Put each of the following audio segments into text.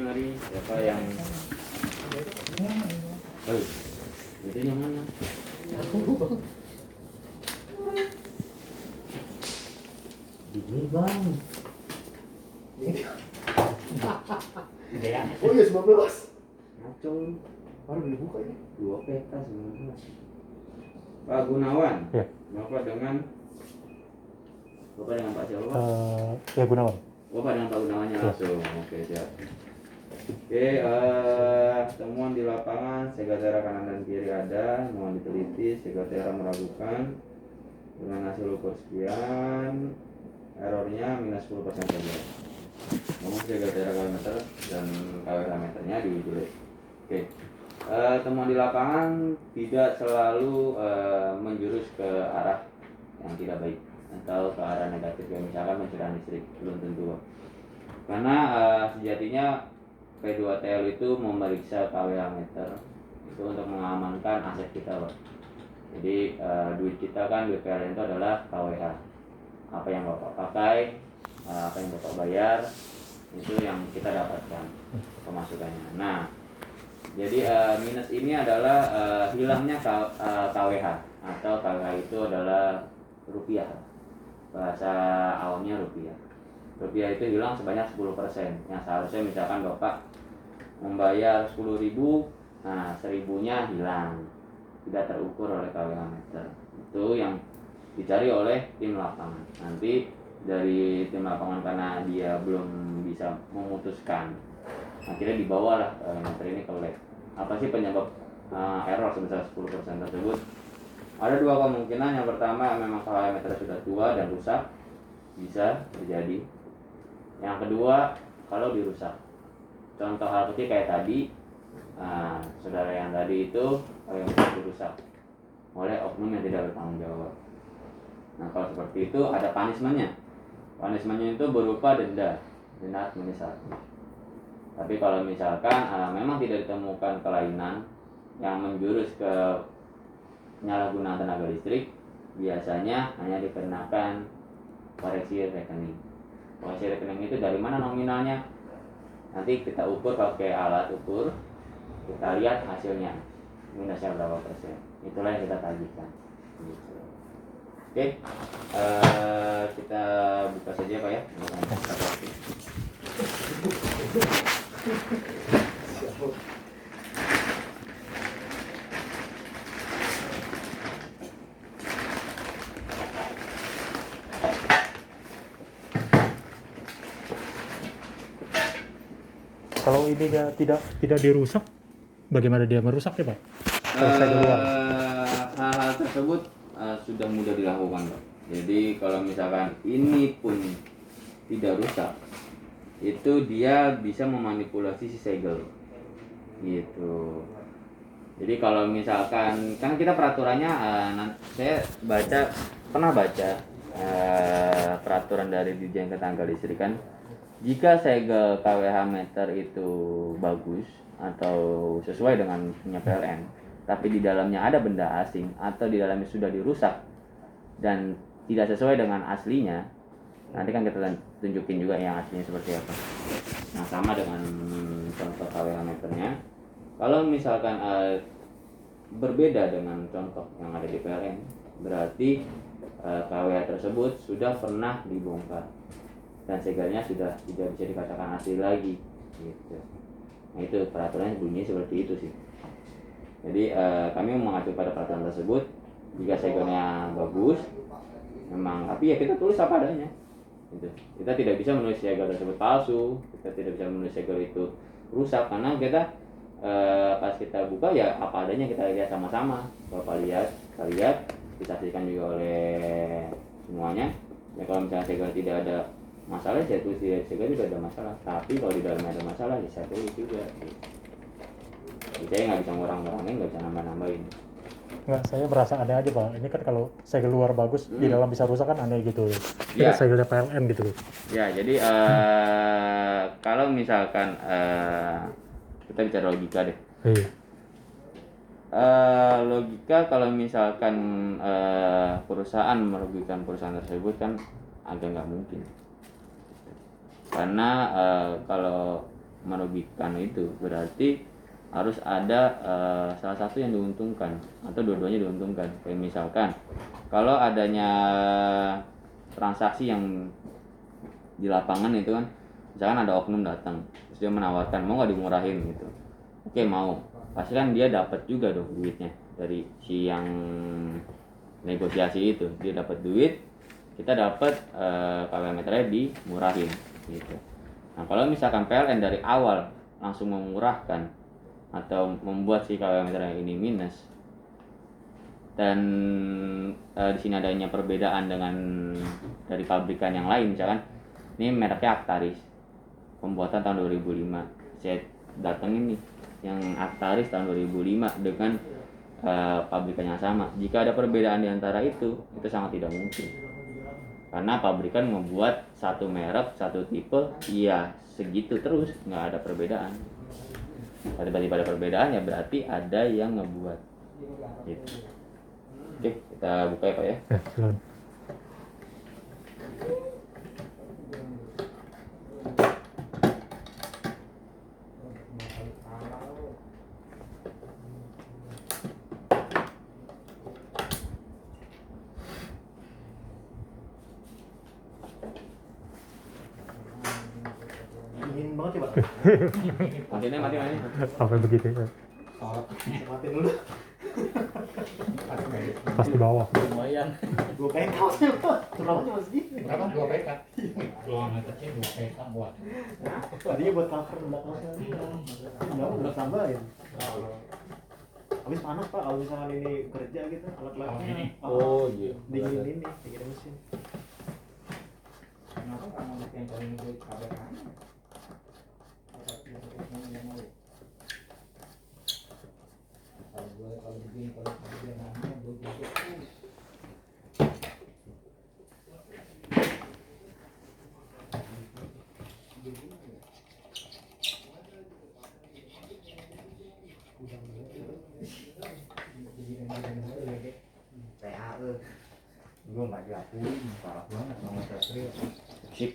Mari. Siapa yang itu yang mana? Ini bang. Oh iya 19. Ngacung. Baru dibuka ini. 2 peta 19. Pak Gunawan. Ya. Bapak dengan Pak siapa? Ya Gunawan. Bapak dengan Pak Gunawannya langsung. Oke, siap. Oke, temuan di lapangan segatera kanan dan kiri ada, mohon diteliti. Segatera meragukan dengan hasil ukur sekian, errornya minus 10% saja. Ngomong segatera kW meter dan kWh meternya diuji. Oke, temuan di lapangan tidak selalu menjurus ke arah yang tidak baik atau ke arah negatif, kayak misalkan pencurian listrik, belum tentu. Karena sejatinya P2TL itu memeriksa kWh meter itu untuk mengamankan aset kita, Pak. Jadi duit kita kan, duit PLN itu adalah kWh. Apa yang Bapak pakai, apa yang Bapak bayar, itu yang kita dapatkan pemasukannya. Nah, jadi minus ini adalah hilangnya kWh atau kWh itu adalah rupiah. Bahasa awamnya rupiah. Rupiah itu hilang sebanyak 10%. Yang seharusnya misalkan Bapak membayar 10.000, nah 1.000-nya hilang, tidak terukur oleh kWh meter. Itu yang dicari oleh tim lapangan. Nanti dari tim lapangan karena dia belum bisa memutuskan, akhirnya dibawalah meter ini ke lab. Apa sih penyebab error sebesar 10% tersebut? Ada 2 kemungkinan. Yang pertama, memang kWh meter sudah tua dan rusak, bisa terjadi. Yang kedua, kalau dirusak, contoh hal kecil kayak tadi, saudara yang tadi itu yang dirusak oleh oknum yang tidak bertanggung jawab. Nah, kalau seperti itu ada punishment-nya. Punishment-nya itu berupa denda administratif. Tapi kalau misalkan memang tidak ditemukan kelainan yang menjurus ke penyalahgunaan tenaga listrik, biasanya hanya dikenakan koreksi rekening. Koreksi rekening itu dari mana nominalnya? Nanti kita ukur pakai alat ukur, kita lihat hasilnya minusnya berapa persen. Itulah yang kita tagihkan. Gitu. Oke, kita buka saja Pak ya. Kalau ini dia tidak dirusak, bagaimana dia merusak ya Pak? Kalau saya keluar. Hal-hal tersebut sudah mudah dilakukan Pak. Jadi kalau misalkan ini pun tidak rusak, itu dia bisa memanipulasi si segel gitu. Jadi kalau misalkan kan kita peraturannya, saya pernah baca peraturan dari Dirjen Ketenaga Listrikan, jika segel kWh meter itu bagus atau sesuai dengan punya PLN, tapi di dalamnya ada benda asing atau di dalamnya sudah dirusak dan tidak sesuai dengan aslinya, nanti kan kita tunjukin juga yang aslinya seperti apa. Nah, sama dengan contoh kWh meternya. Kalau misalkan berbeda dengan contoh yang ada di PLN, berarti kWh tersebut sudah pernah dibongkar dan segelnya sudah tidak bisa dikatakan asli lagi gitu. Nah, itu peraturannya bunyi seperti itu sih. Jadi kami mengacu pada peraturan tersebut. Jika segelnya bagus memang, tapi ya kita tulis apa adanya gitu. Kita tidak bisa menulis segel tersebut palsu, kita tidak bisa menulis segel itu rusak, karena kita pas kita buka ya apa adanya, kita lihat sama-sama. Bapak lihat, kita lihat, disaksikan juga oleh semuanya. Ya kalau misalnya segel tidak ada masalah, saya tulis di segel tidak ada masalah. Tapi kalau di dalamnya ada masalah, ya saya tulis juga. Gitu. Jadi saya nggak bisa ngurang-ngurangin, nggak bisa nambah-nambahin. Nggak, saya merasa aneh aja Pak. Ini kan kalau segel luar bagus, di dalam bisa rusak kan aneh gitu. Ya. Segelnya PLN gitu. Ya, jadi kalau misalkan kita bicara logika deh. Iya. Logika kalau misalkan perusahaan merugikan perusahaan tersebut kan agak nggak mungkin. Karena kalau merugikan itu, berarti harus ada salah satu yang diuntungkan atau dua-duanya diuntungkan. Kayak misalkan kalau adanya transaksi yang di lapangan itu kan, misalkan ada oknum datang terus dia menawarkan mau nggak dimurahin gitu, oke mau, pasti kan dia dapat juga dong duitnya dari si yang negosiasi itu, dia dapat duit, kita dapat KW meternya dimurahin gitu. Nah kalau misalkan PLN dari awal langsung memurahkan atau membuat si KW meternya ini minus, dan di sini adanya perbedaan dengan dari pabrikan yang lain, misalkan ini mereknya Actaris, pembuatan tahun 2005, saya datengin nih yang Actaris tahun 2005 dengan pabrikan yang sama. Jika ada perbedaan di antara itu sangat tidak mungkin, karena pabrikan membuat satu merek, satu tipe, ya segitu terus, nggak ada perbedaan. Tiba-tiba ada perbedaan ya berarti ada yang ngebuat gitu. Oke, kita buka ya Pak ya. Silakan. Dingin banget ya Pak. Mati. Sampai begitu ya. Matiin dulu. Pas di bawah. Lumayan. 2 PK sih Pak. Turunnya Mas Gi. Berapa? 2 PK. Ruangan kecil 2 PK buat. Tadinya buat cover belakangnya. Enggak mau buat tambahin. Habis panas Pak, kalau misalkan ini kerja gitu alat-alatnya. Oh iya. Dingin ini, dingin mesin. Kenapa kamu bikin kalau ini duit KW kan? Kalau bikin namanya gue gitu. PAE. Gue nggak diakuin, parah banget sama Satrio. Sip.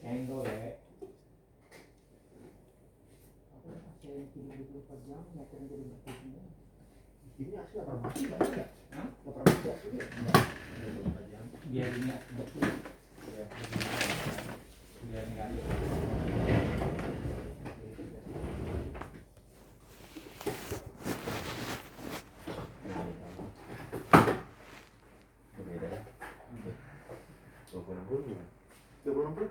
Senggol ya. Ini asli nggak pernah mati Pak ya? Nggak pernah mati asli ya? Biar ingat betul. Biar ingat. Berbeda ya. 26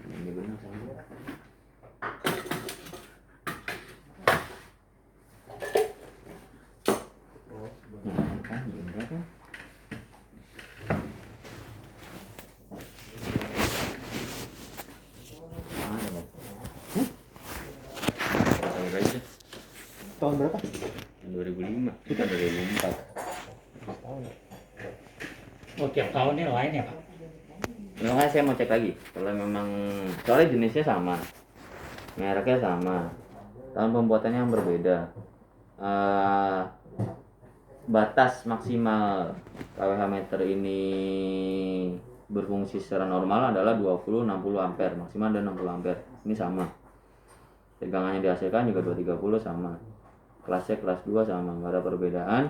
Ini benar sama. Kan bener kan? Ada Bang. Tahun aja. Tahun berapa? Tahun 2005, kita 2004. Oh tiap tahunnya lain ya Pak? Makanya saya mau cek lagi kalau memang, soalnya jenisnya sama, mereknya sama, tahun pembuatannya yang berbeda. Batas maksimal kWh meter ini berfungsi secara normal adalah 20-60 ampere, maksimal ada 60 ampere. Ini sama. Tegangannya dihasilkan juga 230 sama. Kelasnya kelas 2 sama, nggak ada perbedaan.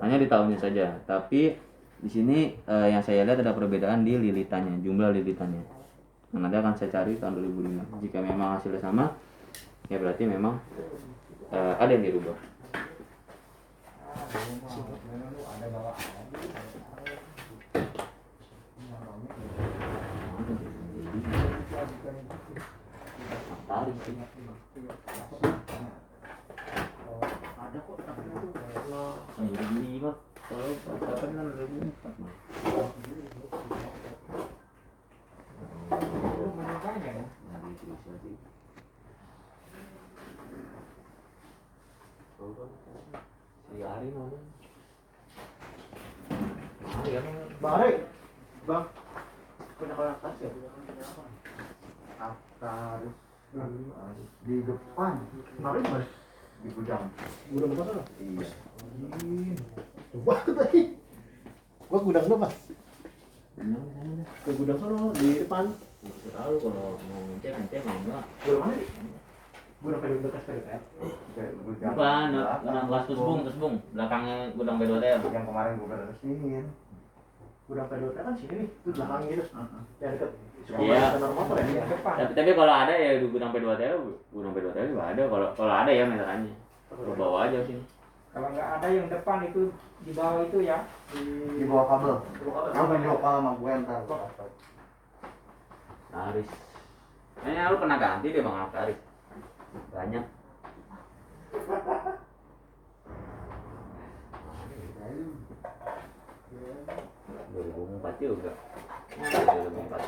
Hanya di tahunnya saja. Tapi di sini yang saya lihat ada perbedaan di lilitannya, jumlah lilitannya. Nah, nanti akan saya cari tahun 2005. Jika memang hasilnya sama, ya berarti memang ada yang dirubah. Tarik sih. Ada kok tapi itu Ini mah kalau pacaran kan 2004 mah. Si Ari mana? Ari kan Bang Ari, Bang. Punya atas ya? Atas di depan. Kemarin Mas di gudang. Gudang apa sana? iya. Coba tadi. Gua gudang lu, Mas. Ke gudang sana di depan. Nggak tahu kalau mau ngecek mau enggak. Gudang mana? Gudang pada bekas PDPR. Bukan, gudang kelas Tusbung, belakangnya gudang B2TL. Yang kemarin gua udah resmiin. Gudang PDPR kan sini nih, itu belakang gitu. Yang dekat Iya. sekolah motor ya. Tapi kalau ada ya di gudang P2TL juga ada. Kalau ada ya meterannya. Ke bawah aja sini. Kalau nggak ada yang depan itu di bawah itu ya. Di bawah kabel. Yang video call sama gue ntar. Aris. Kayaknya lu pernah ganti deh Bang Aris. Banyak. ...2004 juga. 2004.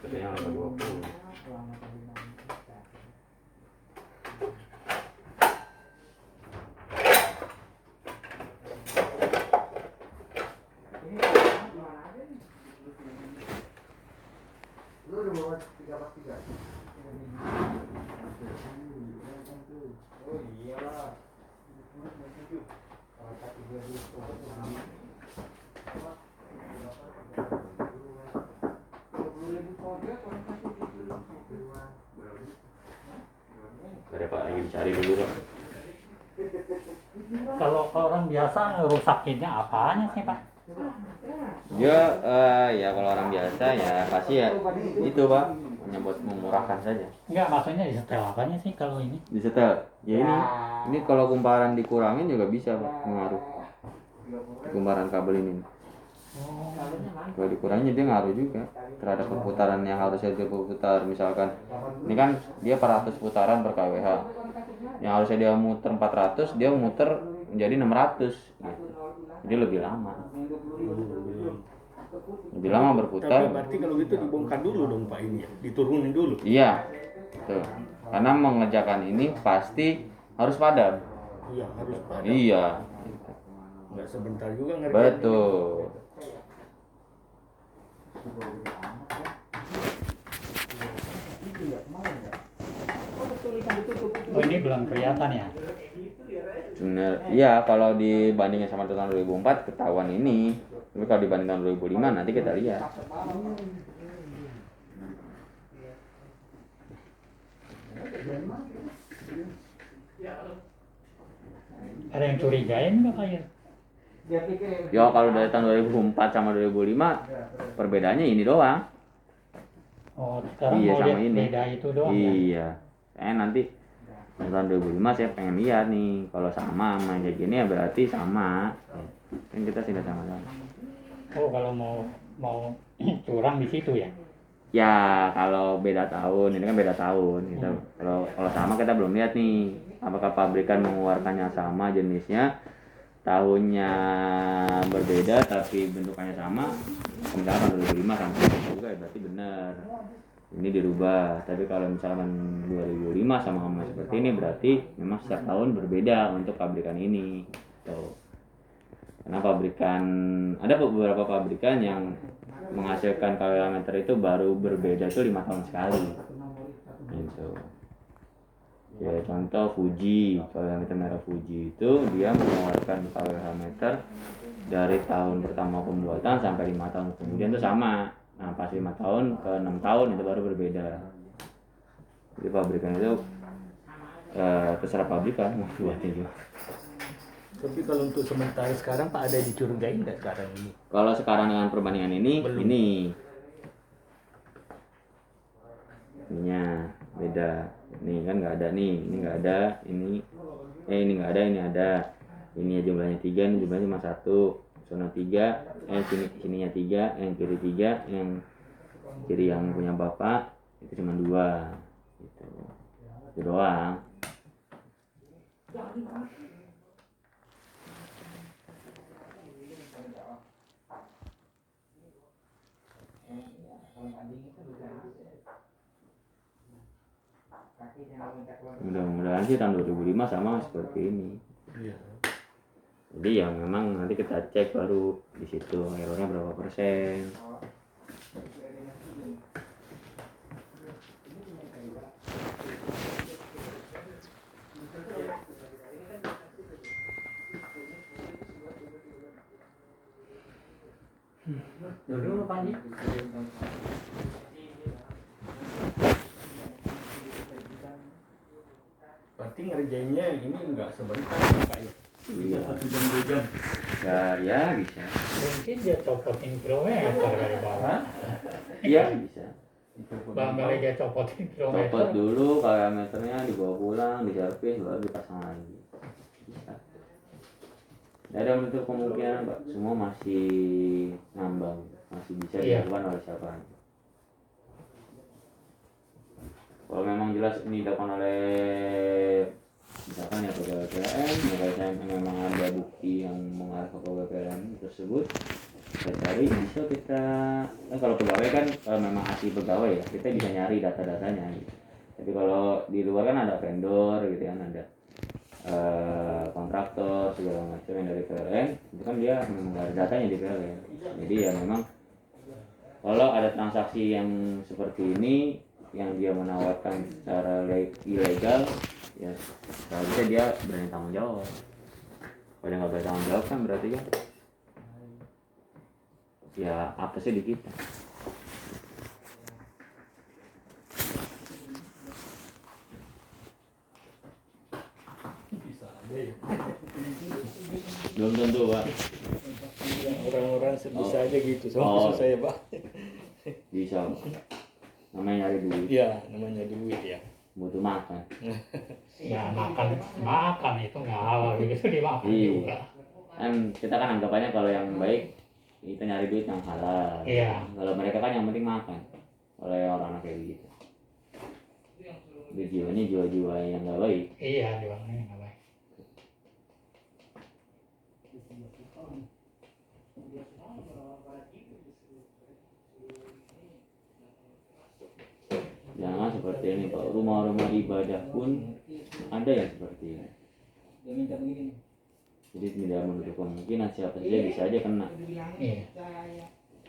Kayaknya angka 20. Lu udah bawa 3 Oh iyalah. Ada Pak lagi dicari dulu Pak. Kalau orang biasa ngerusakinnya apanya sih Pak? Ya kalau orang biasa ya pasti ya itu Pak, hanya buat memurahkan saja. Enggak, maksudnya disetel apanya sih kalau ini? Disetel. Ya ini kalau kumparan dikurangin juga bisa Pak, ngaruh. Kumparan kabel ini. Kalau dikurangin dia ngaruh juga terhadap perputaran yang harusnya dia berputar. Misalkan ini kan dia 400 putaran per kWh. Yang harusnya dia muter 400, dia muter menjadi 600 gitu. Jadi lebih lama. Lebih lama berputar. Tapi berarti kalau gitu dibongkar dulu dong Pak ini ya, diturunin dulu. Iya. Tuh. Karena mengerjakan ini pasti harus padam. Iya harus padam. Iya. Nggak sebentar juga ngerjain. Betul. Oh ini belum kelihatan ya? Bener. Iya, kalau dibandingin sama tahun 2004 ketahuan ini. Tapi kalau dibanding tahun 2005 nanti kita lihat. Ada yang curigain nggak kayak? Ya kalau dari tahun 2004 sama 2005 perbedaannya ini doang. Oh sekarang Iya, mau sama lihat ini. beda itu doang ya? Iya. Nanti tahun 2005 saya pengen lihat nih kalau sama kayak gini ya berarti sama. Kan kita sudah sama-sama. Oh kalau mau curang di situ ya? Ya kalau beda tahun, ini kan beda tahun. Kita kalau sama kita belum lihat nih apakah pabrikan mengeluarkannya sama jenisnya, tahunnya berbeda tapi bentukannya sama. Misalkan 2005 sampai juga ya berarti benar. Ini dirubah. Tapi kalau misalkan 2005 sama seperti ini berarti memang setiap tahun berbeda untuk pabrikan ini. Tuh. Karena ada beberapa pabrikan yang menghasilkan kWh meter itu baru berbeda itu 5 tahun sekali. Gitu. Ya contoh Fuji, kWh meter merek Fuji itu dia mengeluarkan kWh meter dari tahun pertama pembuatan sampai 5 tahun kemudian itu sama. Nah pas 5 tahun ke 6 tahun itu baru berbeda. Jadi pabrikan itu terserah pabrikan mau buatnya juga. Tapi kalau untuk sementara sekarang Pak ada dicurigain nggak sekarang ini? Kalau sekarang dengan perbandingan ini, Belum. ininya beda. Nih kan nggak ada nih, ini nggak ada, ini ini nggak ada, ini ada. Ini jumlahnya 3, ini jumlahnya cuma 1. Sono 3, sininya 3, yang kiri 3, yang kiri yang punya bapak itu cuma 2 gitu. Itu doang. Mudah-mudahan sih tahun 2005 sama seperti ini. Iya. Jadi ya memang nanti kita cek baru di situ errornya berapa persen. Dulu Panji. Berarti ngerjainnya ini enggak sebentar Pak ya? Iya. 1 jam 2 jam. Ya bisa. Mungkin dia copotin kilometer dari bawah. Iya bisa. Bang kali dia copotin kilometer. Copot dulu parameternya, dibawa pulang, diservis, baru dipasang lagi. Bisa. Tidak ada menutup kemungkinan Pak, semua masih ngambang, masih bisa Iya. dilakukan oleh siapa aja. Kalau memang jelas ini dilakukan oleh misalkan ya pegawai PLN, misalkan memang ada bukti yang mengarah ke pegawai PLN tersebut, kita cari bisa kita, kalau pegawai kan kalau memang asli pegawai ya kita bisa nyari data-datanya gitu. Tapi kalau di luar kan ada vendor gitu kan, ada kontraktor segala macam yang dari PLN, itu kan dia memang nggak ada datanya di PLN. Jadi ya memang kalau ada transaksi yang seperti ini yang dia menawarkan secara ilegal, ya seharusnya dia berani tanggung jawab. Kalau dia nggak berani tanggung jawab kan berarti kan ya apa sih di kita. Bisa aja ya. Belum tentu Pak, Orang-orang bisa aja gitu. Oh. Maksud saya Pak. bisa namanya nyari duit, Iya, namanya duit ya. butuh makan. Ya makan itu nggak halal begitu dimakan Iya. juga. Kan kita kan anggapannya kalau yang baik kita nyari duit yang halal. Iya. Kalau mereka kan yang penting makan. Kalau yang orang kayak gitu, jiwanya jiwa-jiwa yang nggak baik. Iya jualnya nggak baik. Jangan seperti ini Pak, rumah-rumah ibadah pun ada yang seperti ini. Jadi tidak menutup kemungkinan siapa saja bisa aja kena. Iya.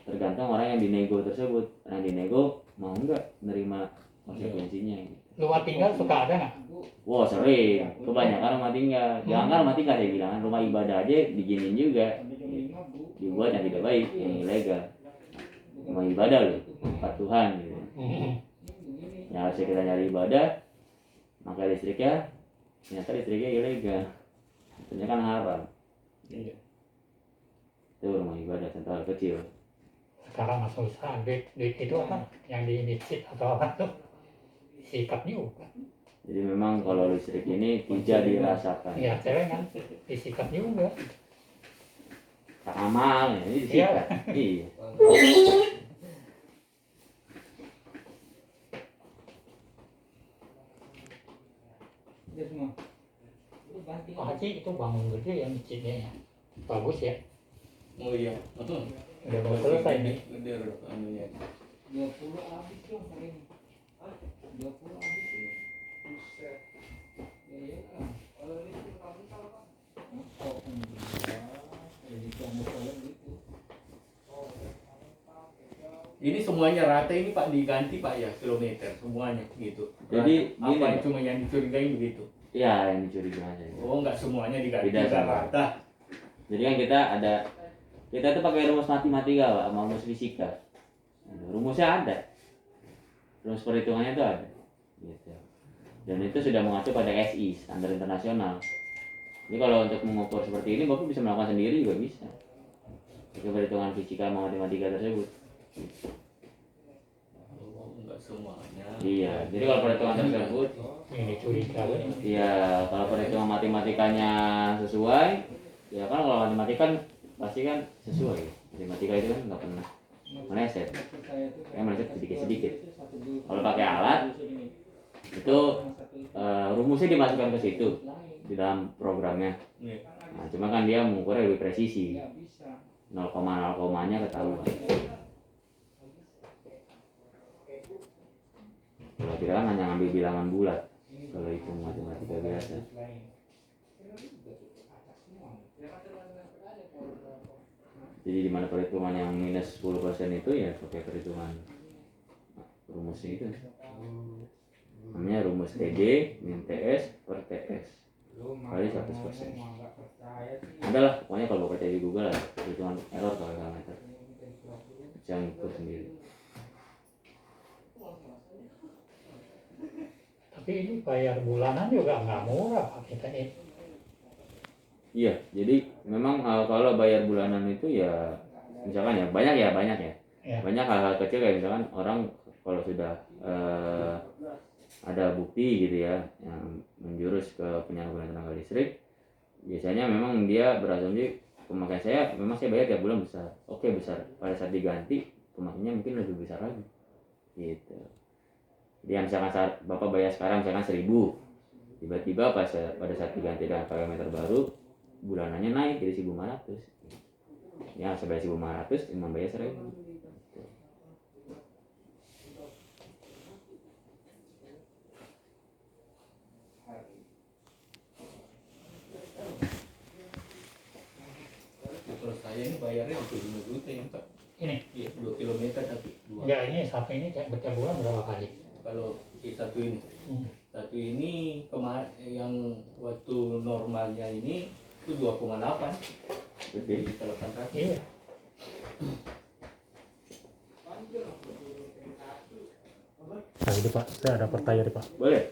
Tergantung orang yang dinego tersebut. Yang dinego mau nggak nerima konsekuensinya. Rumah tinggal suka ada nggak? Wah sering, kebanyakan rumah tinggal. Jangan kan rumah tinggal saya bilang, rumah ibadah aja diginin juga. Dibuat yang tidak baik, yang ilegal. Rumah ibadah loh, tempat Tuhan gitu. Yang harusnya kita nyari ibadah, maka listriknya, ternyata listriknya ilegal. Tentunya kan haram. Iya. Itu rumah ibadah contoh kecil. Sekarang masuk usaha duit itu apa? Yang di nisit atau apa tuh? Sikat juga. Jadi memang kalau listrik ini tidak dirasakan. Iya cewek kan disikat juga. Tak amal, ya, ini disikat. Iya. Pak Haji itu bangun gede ya masjidnya ya. Bagus ya. Oh iya. Udah mau selesai nih. Gede anunya. 20 habis dong hari ini. 20 habis ya. Ya ya kan. Kalau ini kamu tahu kan? Oh enggak. Jadi kamu kalau gitu. Ini semuanya rata ini Pak diganti Pak ya kilometer semuanya gitu. Jadi apa gini, cuma yang dicurigai begitu? ya yang dicurigai aja. Oh nggak semuanya diganti Tidak nggak sama. rata. Jadi kan kita tuh pakai rumus matematika Pak, sama rumus fisika. Rumusnya ada. Rumus perhitungannya itu ada. Gitu. Dan itu sudah mengacu pada SI, standar internasional. Jadi kalau untuk mengukur seperti ini Bapak bisa melakukan sendiri juga bisa. Pakai perhitungan fisika sama matematika tersebut. Oh, nggak semuanya. Iya, jadi kalau perhitungan tersebut, Ini curiga kan. ya kalau perhitungan matematikanya sesuai, ya kan kalau matematika kan pasti kan sesuai. Matematika itu kan nggak pernah meleset, kayak meleset sedikit-sedikit. Kalau pakai alat itu rumusnya dimasukkan ke situ di dalam programnya. Nah, cuma kan dia mengukurnya lebih presisi, 0,0 ketahuan. Kalau tidak kan hanya ngambil bilangan bulat kalau itu matematika biasa. Jadi di mana perhitungan yang minus 10% itu ya pakai perhitungan rumusnya itu. Namanya rumus TG min TS per TS kali 100%. Adalah pokoknya kalau baca di Google lah perhitungan error KWH meter. Jangan ukur sendiri. Tapi ini bayar bulanan juga nggak murah Pak kita ini. Iya, jadi memang kalau bayar bulanan itu ya misalkan ya banyak ya. Ya. Banyak hal-hal kecil kayak misalkan orang kalau sudah ada bukti gitu ya yang menjurus ke penyalahgunaan tenaga listrik, biasanya memang dia berasumsi pemakaian saya memang saya bayar tiap bulan besar. Oke, besar. Pada saat diganti pemakaiannya mungkin lebih besar lagi. Gitu. Jadi misalkan saat Bapak bayar sekarang misalkan 1.000, tiba-tiba pada saat diganti dengan parameter baru bulanannya naik jadi 1.500. Ya, sebayar 1.500 cuma bayar 1.000. Kalau saya ini bayarnya 25 juta ya Pak. Ini Iya, 2 kilometer tapi 2. enggak, ini sampai ini kayak setiap bulan berapa kali? Kalau satu ini. Satu ini kemarin yang waktu normalnya ini itu 2,8. Jadi telepon kaki. Iya. Nah ini Pak, saya ada pertanyaan nih Pak. Boleh?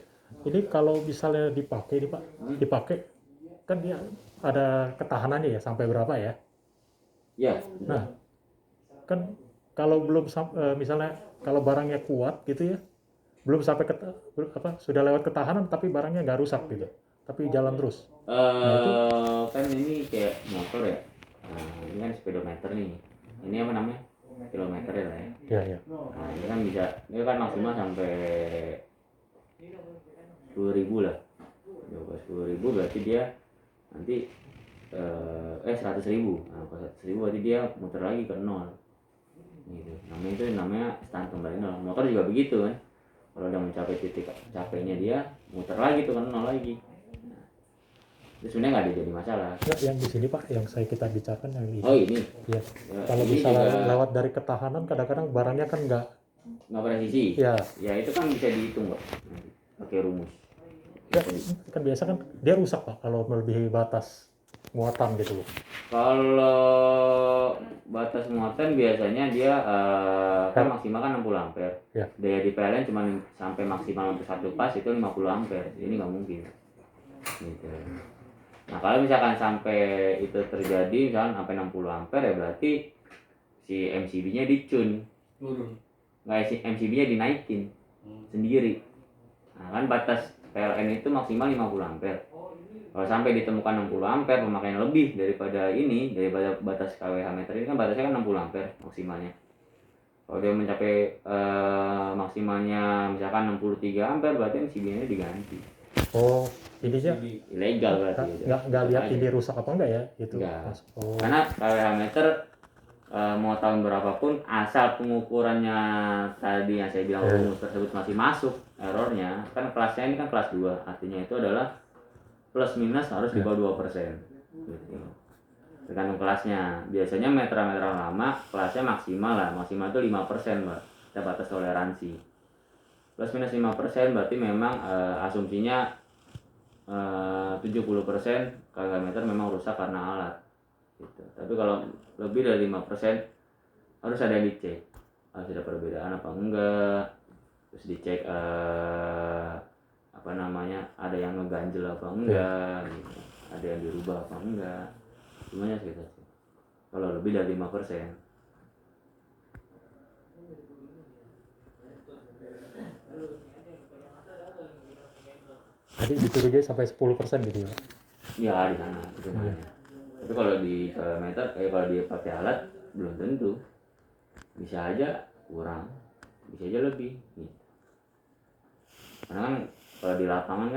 Ini kalau misalnya dipakai nih Pak, dipakai kan dia ada ketahanannya ya sampai berapa ya? Ya. Nah, kan kalau belum misalnya kalau barangnya kuat gitu ya, belum sampai sudah lewat ketahanan tapi barangnya nggak rusak gitu, tapi jalan terus. Kan ini kayak motor ya. Nah, ini kan speedometer nih. Ini apa namanya? Kilometer ya lah ya. Ya ya. Nah, ini kan bisa, ini kan maksimal sampai 10.000 lah. 10.000 berarti dia nanti 100.000. Nah, kalau 100.000 berarti dia muter lagi ke 0. Gitu. Namanya stand kembali 0. Motor juga begitu kan. Kalau udah mencapai titik capeknya dia muter lagi tuh ke 0 lagi. Nah, itu sebenarnya nggak ada jadi masalah. Nggak, yang di sini Pak, yang kita bicarakan yang ini. Oh ini. Ya. Ya, Kalau ini misalnya juga lewat dari ketahanan, kadang-kadang barangnya kan nggak. presisi. Ya. Ya itu kan bisa dihitung kok. Nanti pakai rumus. Ya, kan biasa kan dia rusak Pak kalau melebihi batas muatan gitu loh. Kalau batas muatan biasanya dia kan maksimal kan 60 ampere. Ya. Daya di PLN cuma sampai maksimal untuk satu pas itu 50 ampere. Ini nggak mungkin. Gitu. Nah kalau misalkan sampai itu terjadi misalkan sampai 60 ampere ya berarti si MCB-nya dicun. Turun. Nggak, si MCB-nya dinaikin sendiri. Nah kan batas PLN itu maksimal 50 ampere. Kalau sampai ditemukan 60 ampere pemakaian lebih daripada ini, dari batas KWH meter ini kan batasnya kan 60 ampere maksimalnya. Kalau dia mencapai maksimalnya misalkan 63 ampere berarti MCB-nya diganti. Oh, ini ya Ilegal berarti. nggak lihat ini rusak apa enggak ya itu. Enggak. Oh. Karena KWH meter mau tahun berapapun asal pengukurannya tadi yang saya bilang rumus tersebut masih masuk errornya, kan kelasnya ini kan kelas 2, artinya itu adalah plus minus harus di bawah 2%. Gitu. Tergantung kelasnya. Biasanya meter-meter lama kelasnya maksimal itu 5% Mbak. Kita batas toleransi. Plus minus 5% berarti memang asumsinya 70% KWH meter memang rusak karena alat. Gitu. Tapi kalau lebih dari 5% harus ada yang dicek. Harus ada perbedaan apa enggak. Terus dicek ada yang ngeganjel apa enggak gitu. Ada yang dirubah apa enggak, semuanya gitu. Kalau lebih dari 5%. Jadi dicurigai sampai 10% gitu ya. Ya di sana itu namanya. Tapi kalau di meter kalau dia pakai alat belum tentu, bisa aja kurang, bisa aja lebih gitu. Karena kan kalau di lapangan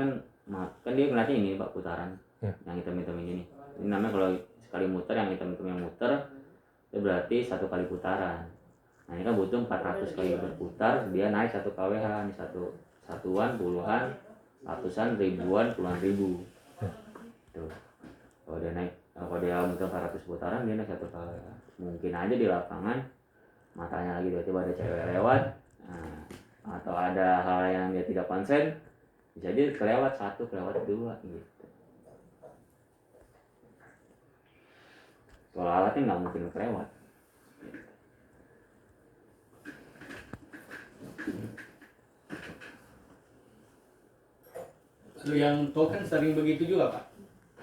kan dia ngeliatnya ini Pak putaran yang hitam-hitam ini nih. Ini namanya kalau sekali muter yang hitam-hitam yang muter itu berarti 1 kali putaran. Nah ini kan butuh 400 kali berputar, dia naik 1 kWh, nih satuan, puluhan, ratusan, ribuan, puluhan ribu. Tuh. Kalau dia muter 400 putaran dia naik 1 kWh. Mungkin aja di lapangan matanya lagi tiba-tiba ada cewek lewat, nah, atau ada hal yang dia tidak konsen, bisa jadi kelewat 1, kelewat 2 gitu. Kalau alatnya nggak mungkin kelewat. Kalau yang token sering begitu juga Pak?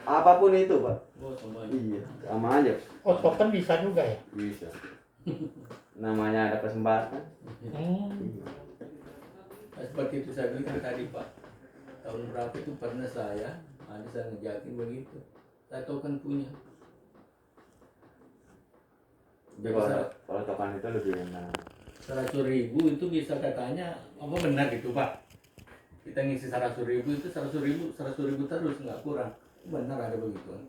Apapun itu Pak. Oh sama aja. Iya, sama aja. Oh, token bisa juga ya? Bisa. Namanya ada kesempatan. Nah, seperti itu saya bilang tadi Pak, tahun berapa itu pernah saya ngejakin begitu, saya token punya. Jadi kalau token itu lebih enak. 100.000 itu bisa katanya apa benar gitu Pak? Kita ngisi 100.000 itu 100.000 terus nggak kurang. Benar ada begituan?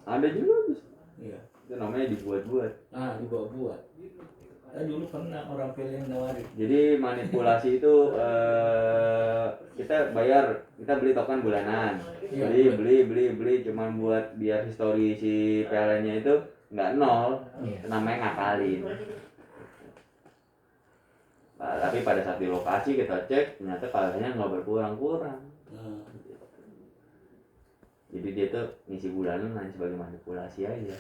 Ada juga bisa. Iya. Itu namanya dibuat-buat. Nah dibuat-buat. Saya dulu pernah orang pilih nawarin. Jadi manipulasi itu kita beli token bulanan. Iya. Beli cuman buat biar histori si PLN-nya itu nggak nol. Namanya ngakalin. Nah, tapi pada saat di lokasi kita cek ternyata kalahnya nggak berkurang-kurang. Jadi dia tuh ngisi bulanan hanya sebagai manipulasi aja.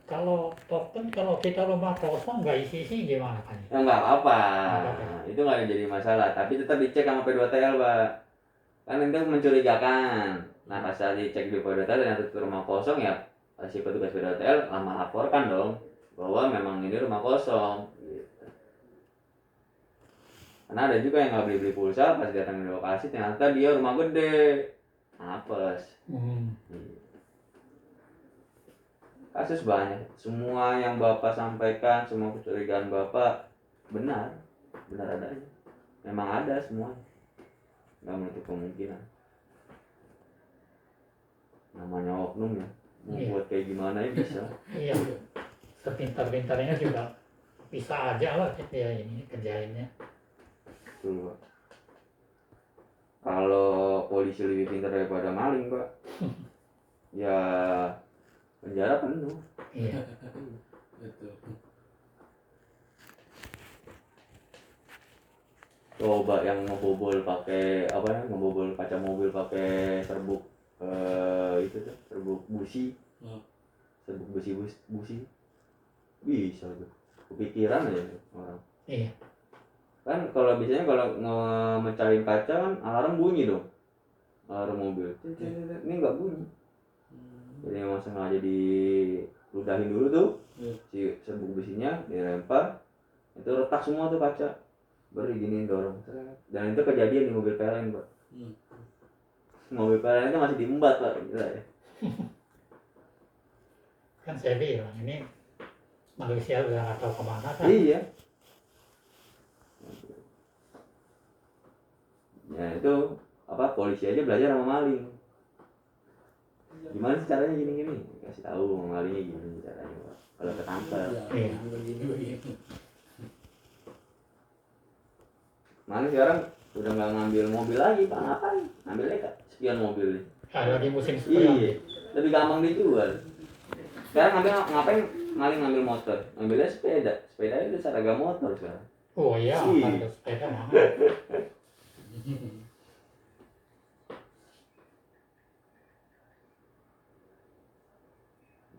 Kalau token, kalau kita rumah kosong nggak isi gimana kan? Ya nggak apa-apa, Nggak itu nggak jadi masalah. Tapi tetap dicek sama P2TL Pak. Kan itu mencurigakan. Nah pas saat dicek di P2TL ternyata itu rumah kosong ya, si petugas P2TL lama laporkan dong bahwa memang ini rumah kosong. Karena ada juga yang nggak beli pulsa pas datang di lokasi ternyata dia rumah gede, apes. Kasus banyak. Semua yang Bapak sampaikan, semua kecurigaan Bapak benar adanya. Memang ada semua, nggak menutup kemungkinan. Namanya oknum ya, mau buat kayak gimana ya bisa. Iya, sepintar-pintarnya juga bisa aja lah ya ini kerjainnya. Tuh, Pak. Kalau polisi lebih pintar daripada maling, Pak, ya penjara penuh. Iya. Betul. Coba yang ngebobol pakai ngebobol kaca mobil pakai serbuk itu tuh, serbuk busi. Serbuk busi. Bisa tuh. Kepikiran aja orang. Iya. Kan kalau biasanya kalau mecahin kaca kan alarm bunyi dong. Alarm mobil. Ini enggak bunyi. Jadi memang sengaja diludahin dulu tuh si serbuk besinya, dilempar, itu retak semua tuh kaca, baru diginiin dorong. Dan itu kejadian di mobil PLN Pak. Mobil PLN itu masih diembat Pak, gila ya. Kan saya bilang ini manusia udah nggak tahu kemana kan. Iya. Ya itu polisi aja belajar sama maling. Gimana sih caranya gini-gini? Kasih tahu malingnya gini caranya Pak. Kalau ketangkep. Iya. Begini. Maling sekarang udah nggak ngambil mobil lagi Pak, ngapain? Ngambilnya sekian mobil nih. Lagi musim spraying. Iya, lebih gampang dijual. Sekarang ngapain maling ngambil motor? Ngambilnya sepeda itu seragam motor sekarang. Oh iya, Iya. harga sepeda mahal.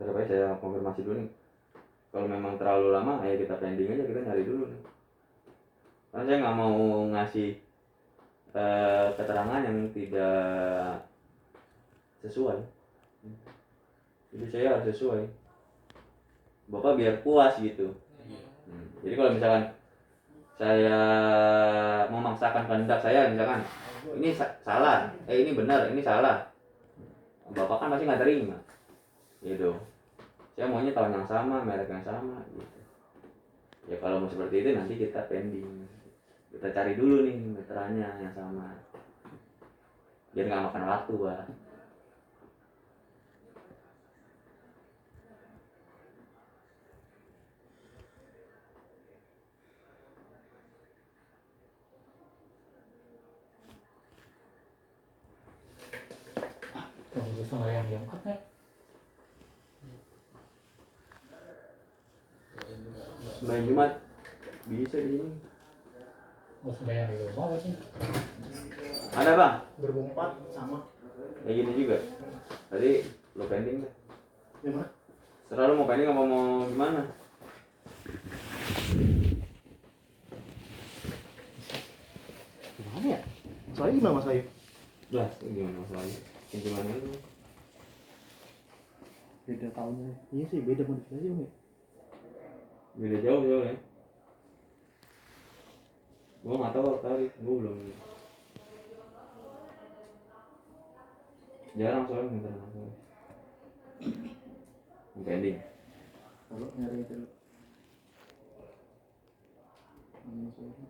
Terus saya konfirmasi dulu nih. Kalau memang terlalu lama, ayo kita pending aja, kita nyari dulu nih. Karena saya nggak mau ngasih keterangan yang tidak sesuai. Jadi saya harus sesuai. Bapak biar puas gitu. Jadi kalau misalkan saya memaksakan kehendak saya, misalkan ini salah, ini benar, ini salah, bapak kan pasti nggak terima, gitu. Saya maunya tahun yang sama, merek yang sama, gitu. Ya kalau mau seperti itu nanti kita pending, kita cari dulu nih meterannya yang sama, biar nggak makan waktu, Pak. Tunggu sembahyang jam 4 ya. Sembahyang Jumat bisa di sini. Mau sembahyang di rumah apa sih? Ada Bang? 2004 sama. Kayak gini juga. Tadi lo pending deh. Gimana? Serah lo mau pending apa mau gimana? Gimana ya? Soalnya gimana Mas Ayu? Lah, gimana masalahnya? Yang gimana itu? Beda tahunnya. Iya sih, beda modifikasi Om ya. Beda jauh ya. Gua nggak tahu tadi, gua belum. Jarang soalnya minta langsung. Pending. Kalau nyari itu. Mas Ayu.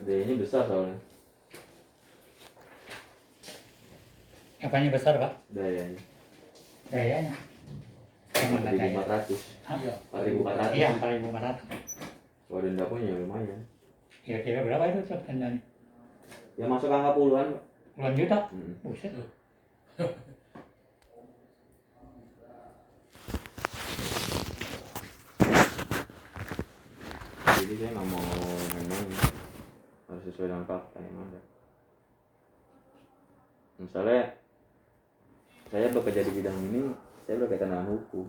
D-nya besar soalnya. Apanya besar, Pak? Dayanya. Dayanya. Yang mana daya? 4.400. Hah? 4.400. Iya, 4.400. Kalau denda punya lumayan. Kira-kira berapa itu Sob dendanya? Ya masuk angka puluhan, Pak. Puluhan juta? Hmm. Buset. Jadi saya nggak mau main-main, harus sesuai dengan fakta yang ada. Misalnya saya bekerja di bidang ini, saya berkaitan dengan hukum.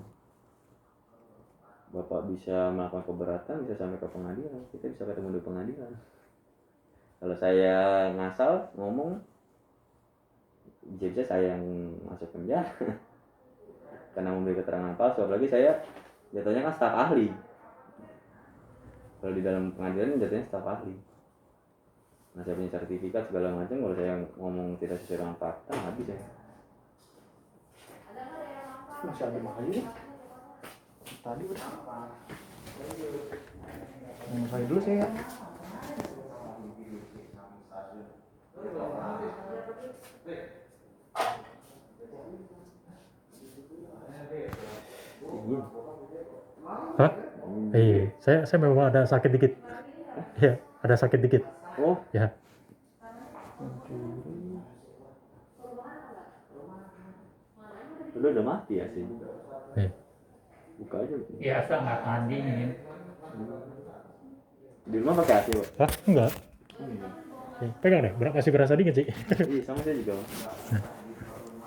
Bapak bisa melakukan keberatan, bisa sampai ke pengadilan, kita bisa ketemu di pengadilan. Kalau saya ngasal ngomong, bisa saya yang masuk penjara karena memberi keterangan palsu. Apalagi saya jatuhnya kan staf ahli. Kalau di dalam pengadilan jatuhnya staf ahli. Nah, saya punya sertifikat segala macam. Kalau saya ngomong tidak sesuai dengan fakta, habis ya. Masih ada makanya. Tadi udah. Mas Ayu dulu saya. Hah? Iya, saya memang ada sakit dikit. Iya, ada sakit dikit. Oh, Ya, itu udah mati ya sih. iya. Buka aja. Biasa nggak mandi ini. Di rumah pakai AC, Pak. Hah? Enggak. Nih, pegang deh, masih berasa dingin sih. Iya, sama saya juga.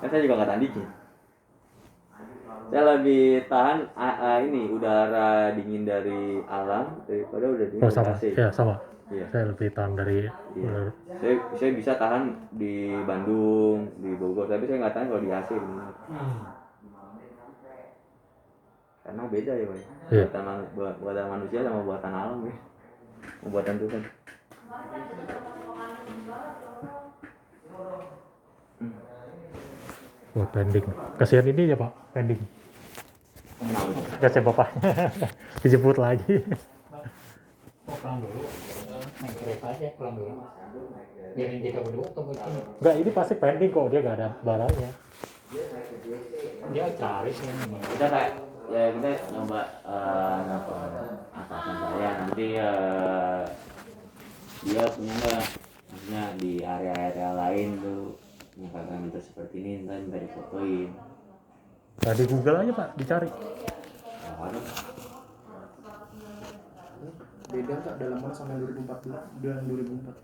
Kan saya juga nggak tahan dingin. Saya lebih tahan ini udara dingin dari alam daripada udah dingin Oh dari sama, AC. ya sama. Iya. Saya lebih tahan dari Iya. Saya bisa tahan di Bandung, di Bogor, tapi saya nggak tahan kalau di AC benar. Karena beda ya, Pak. Iya. Buatan manusia sama buatan alam ya. Buatan Tuhan. Wah, pending. Kasihan ini ya Pak, pending. Kasihan bapaknya. Dijemput lagi. Oh, pulang dulu. Naik kereta aja, pulang dulu. Biarin kita berdua tunggu sini. Enggak, ini pasti pending kok, dia nggak ada barangnya. Dia cari sih ini. Kita kayak ya kita nyoba atasan saya nanti dia punya nggak, maksudnya di area-area lain tuh yang kakak minta seperti ini, ntar minta difotoin. Nah, di Google aja Pak, dicari. Ada Beda nggak dalam mana sama 2014 dan 2004?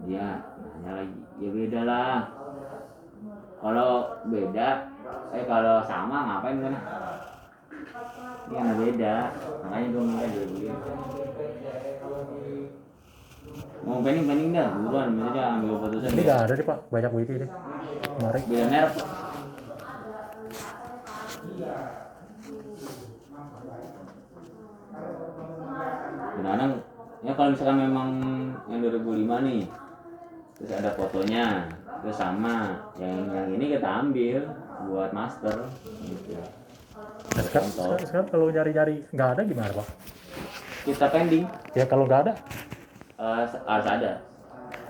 dia nanya lagi, ya beda lah. Kalau beda, kalau sama ngapain kan? Ini kan beda, makanya gue minta 2005. Mau banding dah, buruan, maksudnya ambil keputusan. Ini nggak ada nih Pak, banyak wiki nih. Kemarin. Beda merek. Kadang-kadang ya kalau misalkan memang yang 2005 nih, terus ada fotonya, terus sama yang ini kita ambil buat master gitu. Nah, sekarang kalau nyari-nyari nggak ada gimana Pak? Kita pending, Ya kalau nggak ada, harus ada,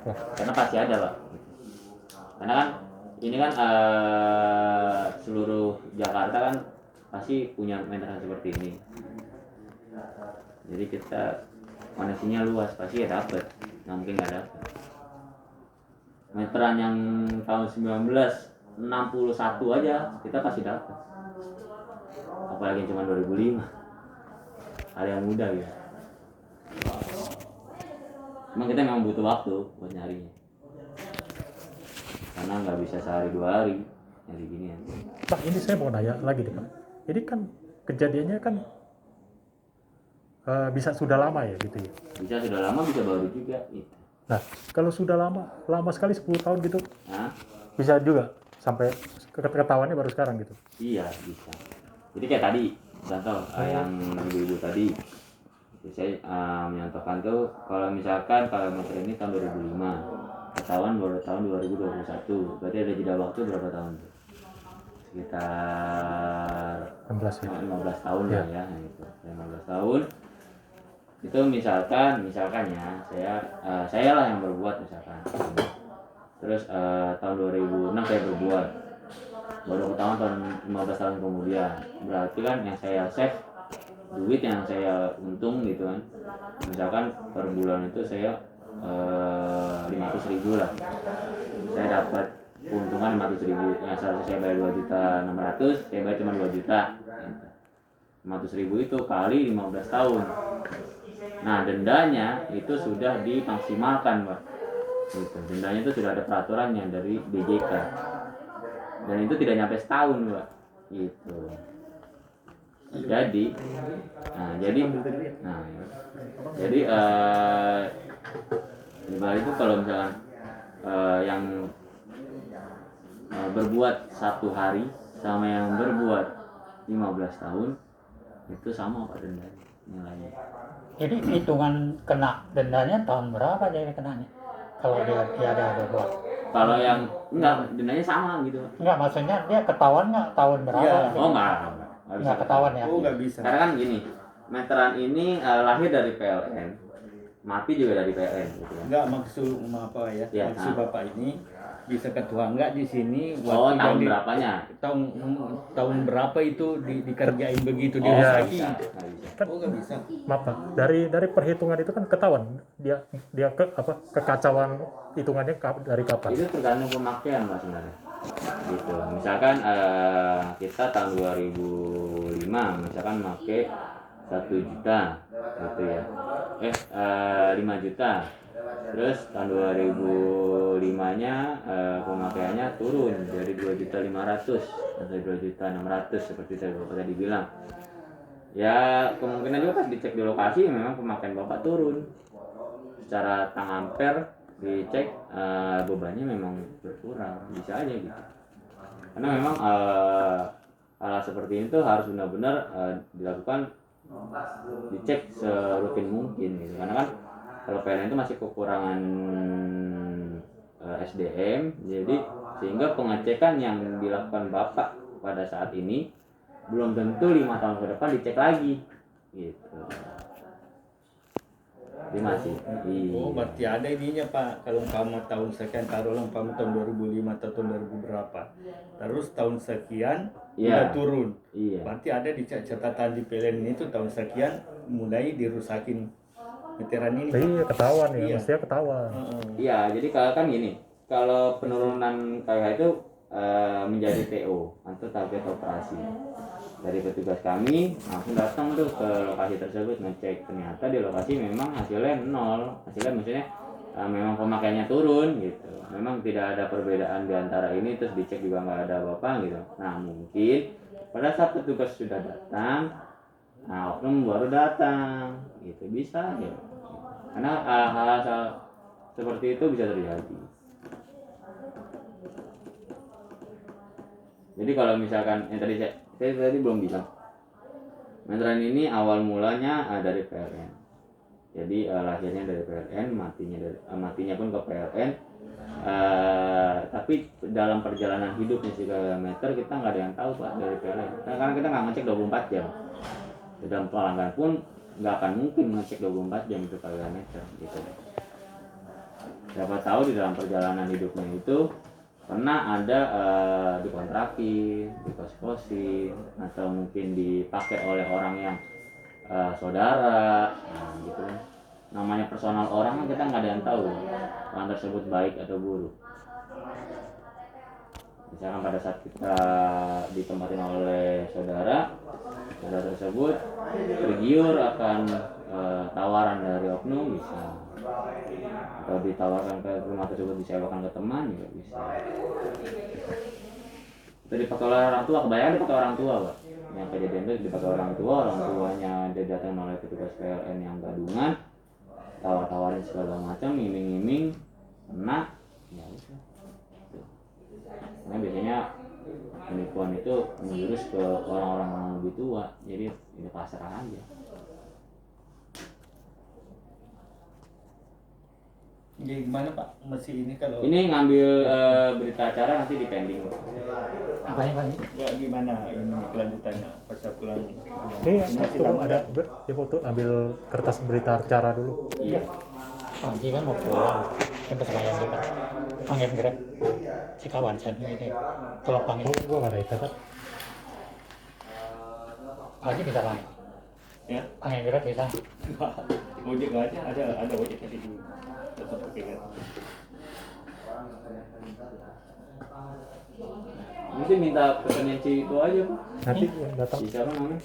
wah, karena pasti ada Pak. Karena kan ini kan seluruh Jakarta kan pasti punya meteran seperti ini. Jadi kita koneksinya luas, pasti ya dapet, nggak mungkin nggak dapet. Meteran yang tahun 1961 aja kita pasti dapet. Apalagi cuma 2005, hal yang mudah ya. Emang kita memang butuh waktu buat nyarinya, karena nggak bisa sehari 2 hari nyari ginian. Pak ini saya mau nanya lagi nih Pak. Ini kan kejadiannya kan bisa sudah lama ya gitu ya. Bisa sudah lama, bisa baru juga gitu. Nah kalau sudah lama sekali 10 tahun gitu, Nah, bisa juga sampai ketahuannya baru sekarang gitu. iya bisa. Jadi kayak tadi contoh yang ibu-ibu tadi itu saya menyontohkan tuh kalau misalkan kalau meter ini tahun 2005, ketahuan baru tahun 2021, berarti ada jeda waktu berapa tahun tuh? Sekitar 16 ya. 15 tahun lah ya, nah itu 15 tahun. Itu misalkan ya saya lah yang berbuat misalkan. Terus tahun 2006 saya berbuat, baru ketahuan tahun 15 tahun kemudian, berarti kan yang saya save, duit yang saya untung gitu kan, misalkan per bulan itu saya 500.000 lah, saya dapat keuntungan 500.000, yang seharusnya saya bayar 2.600.000, saya bayar cuma 2 juta gitu. 500.000 itu kali 15 tahun. Nah dendanya itu sudah dimaksimalkan Pak gitu. Dendanya itu sudah ada peraturannya dari BJK, dan itu tidak nyampe setahun Pak gitu. Jadi itu kalau misalkan yang berbuat 1 hari sama yang berbuat 15 tahun itu sama Pak dendanya nilainya. Jadi hitungan kena dendanya tahun berapa dia kenanya? Kalau dia ada berbuat? Kalau yang enggak, dendanya sama gitu Pak. Enggak, maksudnya dia ketahuan nggak tahun berapa? Iya. Oh enggak bisa Nggak ketahuan ya? Oh nggak bisa. Karena kan gini, meteran ini lahir dari PLN, mati juga dari PLN gitu kan. Enggak maksud apa ya? Ya, Maksud Bapak ini bisa ketua enggak di sini Oh, waktu tahun yang berapanya? tahun berapa itu dikerjain begitu Oh, di nggak Rusaki? bisa, nggak bisa. Oh nggak bisa. Maaf Pak, dari perhitungan itu kan ketahuan dia kekacauan hitungannya dari kapan? Itu tergantung pemakaian Mas sebenarnya. Gitu. Misalkan kita tahun 2005 misalkan pakai 1 juta gitu ya. 5 juta. Terus tahun 2005-nya pemakaiannya turun dari 2.500.000 atau 2.600.000 seperti tadi bilang. Ya kemungkinan juga pas dicek di lokasi memang pemakaian Bapak turun. Secara tang ampere dicek bebannya memang berkurang, bisa aja gitu. Karena memang hal seperti itu harus benar-benar dilakukan, dicek serutin mungkin gitu. Karena kan kalau PLN itu masih kekurangan SDM, jadi sehingga pengecekan yang dilakukan Bapak pada saat ini belum tentu 5 tahun ke depan dicek lagi gitu. Jadi masih Oh berarti ada ininya Pak. Kalau kamu tahun sekian, taruhlah kamu tahun 2005 atau tahun 2000 berapa, terus tahun sekian udah turun. Iya. Berarti ada di catatan di PLN itu tahun sekian mulai dirusakin meteran ini. Iya ketahuan ya, Iya. mestinya ketahuan. Iya, jadi kalau kan gini, kalau penurunan KWH itu menjadi TO atau target operasi. Dari petugas kami langsung datang tuh ke lokasi tersebut ngecek, ternyata di lokasi memang hasilnya nol. Hasilnya maksudnya memang pemakaiannya turun gitu, memang tidak ada perbedaan di antara ini, terus dicek juga nggak ada apa-apa gitu. Nah mungkin pada saat petugas sudah datang, nah oknum baru datang gitu, bisa ya, karena hal-hal seperti itu bisa terjadi. Jadi kalau misalkan yang tadi saya tadi belum bilang, meteran ini awal mulanya dari PLN. Jadi lahirnya dari PLN, matinya pun ke PLN. Tapi dalam perjalanan hidupnya si meter kita nggak ada yang tahu Pak dari PLN. Karena kita nggak ngecek 24 jam. Dan pelanggan pun nggak akan mungkin ngecek 24 jam itu PLN meter gitu. Siapa tahu di dalam perjalanan hidupnya itu pernah ada dikontrakin, dikos-kosin, atau mungkin dipakai oleh orang yang saudara, nah, gitu. Namanya personal orang kan kita nggak ada yang tahu orang tersebut baik atau buruk. Misalkan pada saat kita ditempatin oleh saudara tersebut tergiur akan tawaran dari oknum bisa, atau ditawarkan ke rumah tersebut disewakan ke teman juga bisa. Itu dipakai oleh orang tua, kebanyakan dipakai orang tua Pak. Yang kejadian itu dipakai orang tuanya dia datang oleh petugas PLN yang gadungan, tawar-tawarin segala macam, iming-iming, kena, ya udah. Karena biasanya penipuan itu menjurus ke orang-orang yang lebih tua, jadi ini pasrah aja. Jadi gimana Pak? Masih ini kalau Ini ngambil berita acara nanti di pending. Apa yang lagi? ya gimana ini kelanjutannya pas saya pulang? Tunggu ada di foto, ambil kertas berita acara dulu. Iya. Pagi kan mau pulang, kan kesemayang juga. Panggil gerak, si kawan saya ini tolong panggil. Oh, gua nggak ada itu kan. Pagi bisa panggil. Ya, Panggil gerak bisa. ojek nggak aja, ada ojek tadi di tetap oke kan. Nanti minta pesannya itu aja Pak. Nanti datang. Si siapa namanya?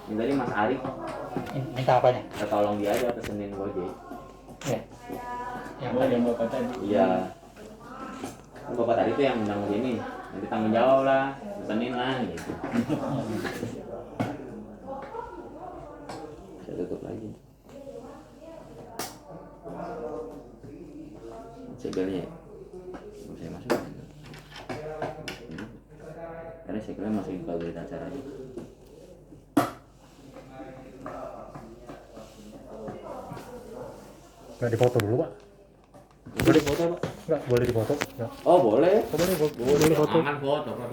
Mintanya Mas Arif. Minta apanya? Kita tolong dia aja pesenin Gojek. Ya. Yang Oh, tadi. yang bapak tadi. Iya. Kan Bapak tadi tuh yang undang begini. Nanti tanggung jawab lah, pesenin lah gitu. Saya tutup lagi. Segelnya saya masuk. Karena segelnya masukin ke berita acara aja. Nggak difoto dulu Pak. Boleh foto Pak? Nggak boleh difoto. Nggak. Oh boleh. Boleh foto. Jangan foto Pak.